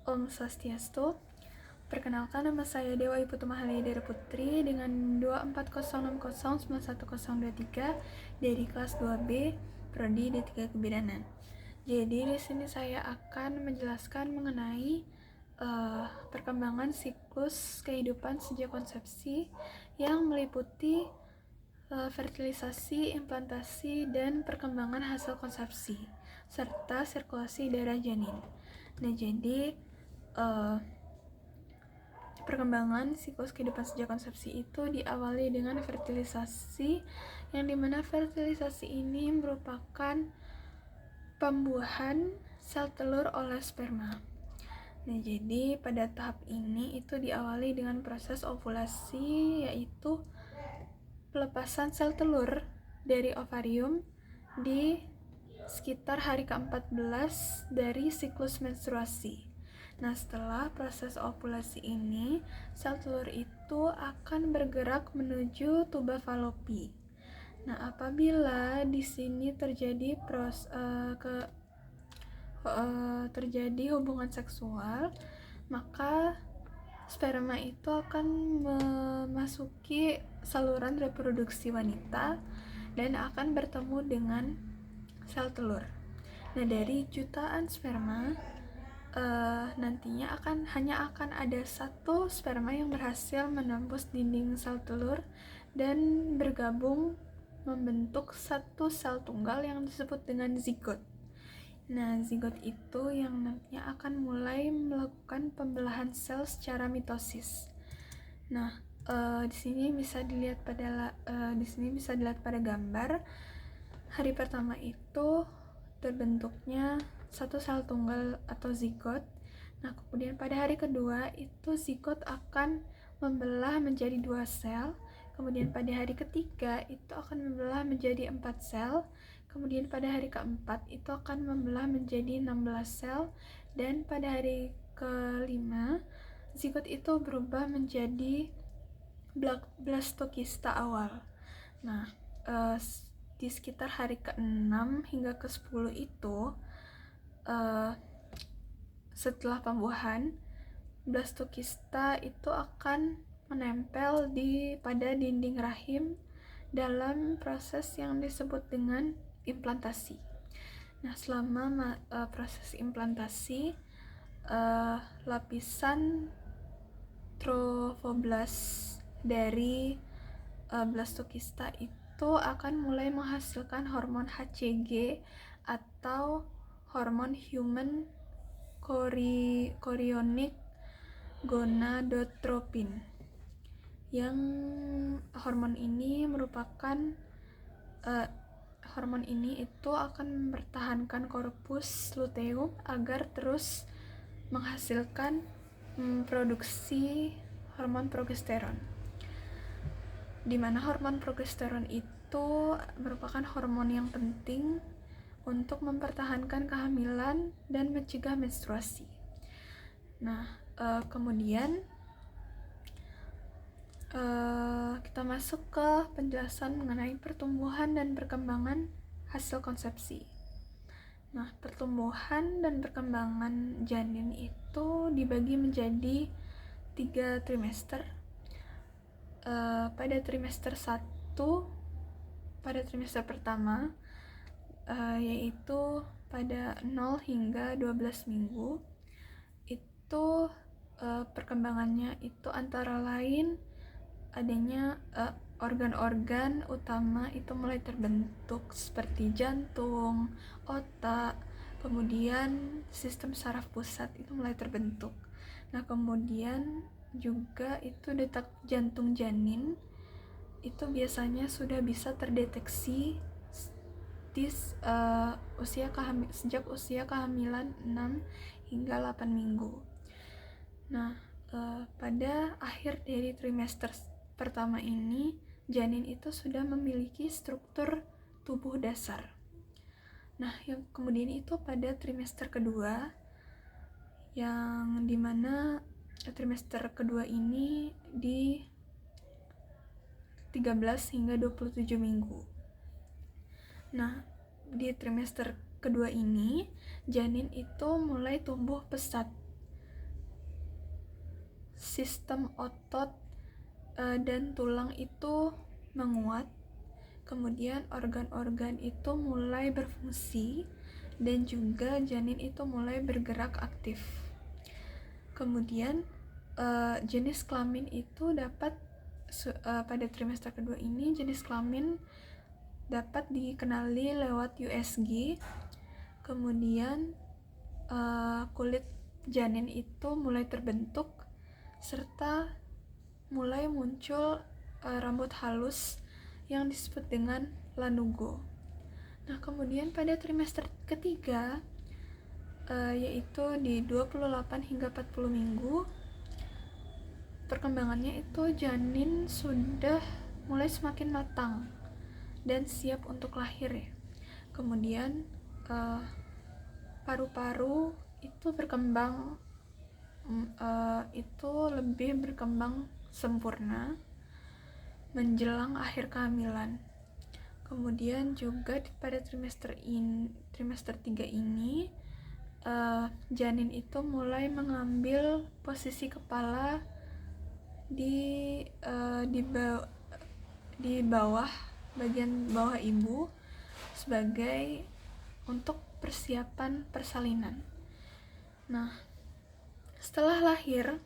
Om Swastiastu. Perkenalkan, nama saya Dewa Iputu Mahalidera Putri dengan 240609123 dari kelas 2B Prodi D3 Kebidanan. Jadi di sini saya akan menjelaskan mengenai perkembangan siklus kehidupan sejak konsepsi yang meliputi fertilisasi, implantasi, dan perkembangan hasil konsepsi serta sirkulasi darah janin. Nah, jadi perkembangan siklus kehidupan sejak konsepsi itu diawali dengan fertilisasi, yang dimana fertilisasi ini merupakan pembuahan sel telur oleh sperma. Nah, jadi pada tahap ini itu diawali dengan proses ovulasi, yaitu pelepasan sel telur dari ovarium di sekitar hari ke-14 dari siklus menstruasi. Nah, setelah proses ovulasi ini, sel telur itu akan bergerak menuju tuba falopi. Nah, apabila di sini terjadi terjadi hubungan seksual, maka sperma itu akan memasuki saluran reproduksi wanita dan akan bertemu dengan sel telur. Nah, dari jutaan sperma nantinya hanya akan ada satu sperma yang berhasil menembus dinding sel telur dan bergabung membentuk satu sel tunggal yang disebut dengan zigot. Nah, zigot itu yang nantinya akan mulai melakukan pembelahan sel secara mitosis. Nah, di sini bisa dilihat pada gambar. Hari pertama itu terbentuknya satu sel tunggal atau zigot. Nah, kemudian pada hari kedua itu zigot akan membelah menjadi 2 sel. Kemudian pada hari ketiga itu akan membelah menjadi 4 sel. Kemudian pada hari keempat itu akan membelah menjadi 16 sel. Dan pada hari kelima zigot itu berubah menjadi blastokista awal. Nah, di sekitar hari ke-6 hingga ke-10 itu setelah pembuahan, blastokista itu akan menempel pada dinding rahim dalam proses yang disebut dengan implantasi. Nah, selama proses implantasi, lapisan trofoblast dari blastokista itu akan mulai menghasilkan hormon HCG atau hormon human chorionic gonadotropin, yang hormon ini itu akan mempertahankan korpus luteum agar terus menghasilkan produksi hormon progesteron, di mana hormon progesteron itu merupakan hormon yang penting untuk mempertahankan kehamilan dan mencegah menstruasi. Nah, kemudian kita masuk ke penjelasan mengenai pertumbuhan dan perkembangan hasil konsepsi. Nah, pertumbuhan dan perkembangan janin itu dibagi menjadi 3 trimester. Pada trimester 1, pada trimester pertama, yaitu pada 0 hingga 12 minggu, itu perkembangannya itu antara lain adanya organ-organ utama itu mulai terbentuk seperti jantung, otak, kemudian sistem saraf pusat itu mulai terbentuk. Nah, kemudian juga itu detak jantung janin itu biasanya sudah bisa terdeteksi sejak usia kehamilan 6 hingga 8 minggu. Nah, pada akhir dari trimester pertama ini, janin itu sudah memiliki struktur tubuh dasar. Nah, yang kemudian itu pada trimester kedua, yang dimana trimester kedua ini di 13 hingga 27 minggu. Nah, di trimester kedua ini janin itu mulai tumbuh pesat. sistem otot dan tulang itu menguat, kemudian organ-organ itu mulai berfungsi, dan juga janin itu mulai bergerak aktif. Kemudian jenis kelamin itu dapat pada trimester kedua ini jenis kelamin dapat dikenali lewat USG. Kemudian kulit janin itu mulai terbentuk serta mulai muncul rambut halus yang disebut dengan lanugo. Nah, kemudian pada trimester ketiga yaitu di 28 hingga 40 minggu, perkembangannya itu janin sudah mulai semakin matang dan siap untuk lahir ya. Kemudian paru-paru itu berkembang itu lebih berkembang sempurna menjelang akhir kehamilan. Kemudian juga pada trimester 3 ini janin itu mulai mengambil posisi kepala di bawah bagian bawah ibu sebagai untuk persiapan persalinan. Nah, setelah lahir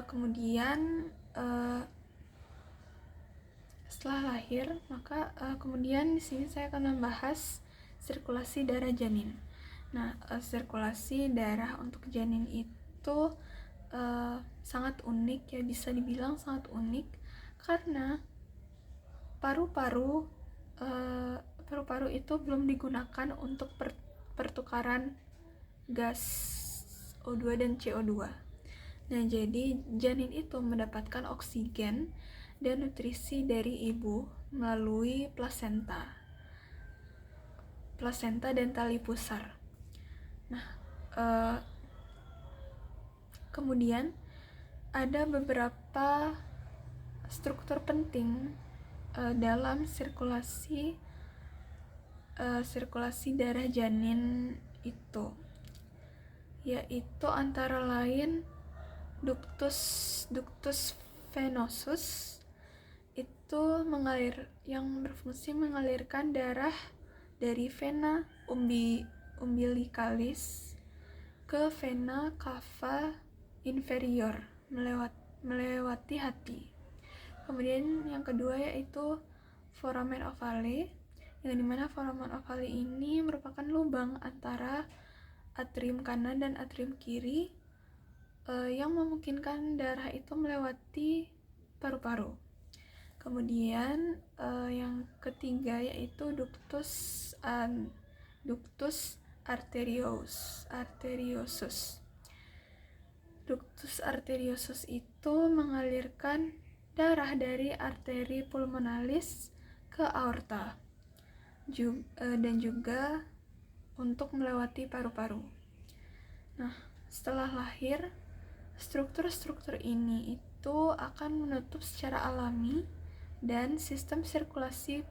kemudian di sini saya akan membahas sirkulasi darah janin. Nah, sirkulasi darah untuk janin itu sangat unik ya, bisa dibilang sangat unik karena paru-paru itu belum digunakan untuk pertukaran gas O2 dan CO2. Nah, jadi janin itu mendapatkan oksigen dan nutrisi dari ibu melalui plasenta dan tali pusar. Nah, kemudian ada beberapa struktur penting dalam sirkulasi darah janin itu, yaitu antara lain ductus venosus itu yang berfungsi mengalirkan darah dari vena umbilicalis ke vena cava inferior melewati hati. Kemudian yang kedua yaitu foramen ovale, yang dimana foramen ovale ini merupakan lubang antara atrium kanan dan atrium kiri yang memungkinkan darah itu melewati paru-paru. Kemudian yang ketiga yaitu ductus arteriosus. Ductus arteriosus itu mengalirkan darah dari arteri pulmonalis ke aorta dan juga untuk melewati paru-paru. Nah, setelah lahir, struktur-struktur ini itu akan menutup secara alami dan sistem sirkulasi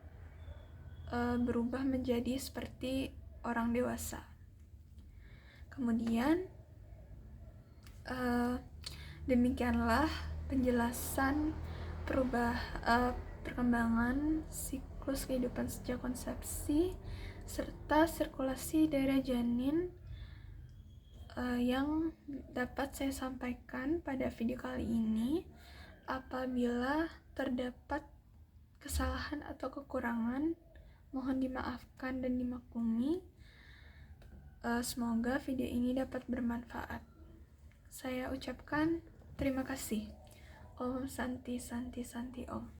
berubah menjadi seperti orang dewasa. Kemudian demikianlah penjelasan perkembangan siklus kehidupan sejak konsepsi serta sirkulasi darah janin yang dapat saya sampaikan pada video kali ini. Apabila terdapat kesalahan atau kekurangan, mohon dimaafkan dan dimaklumi. Semoga video ini dapat bermanfaat. Saya ucapkan terima kasih. Om Santi Santi Santi Om.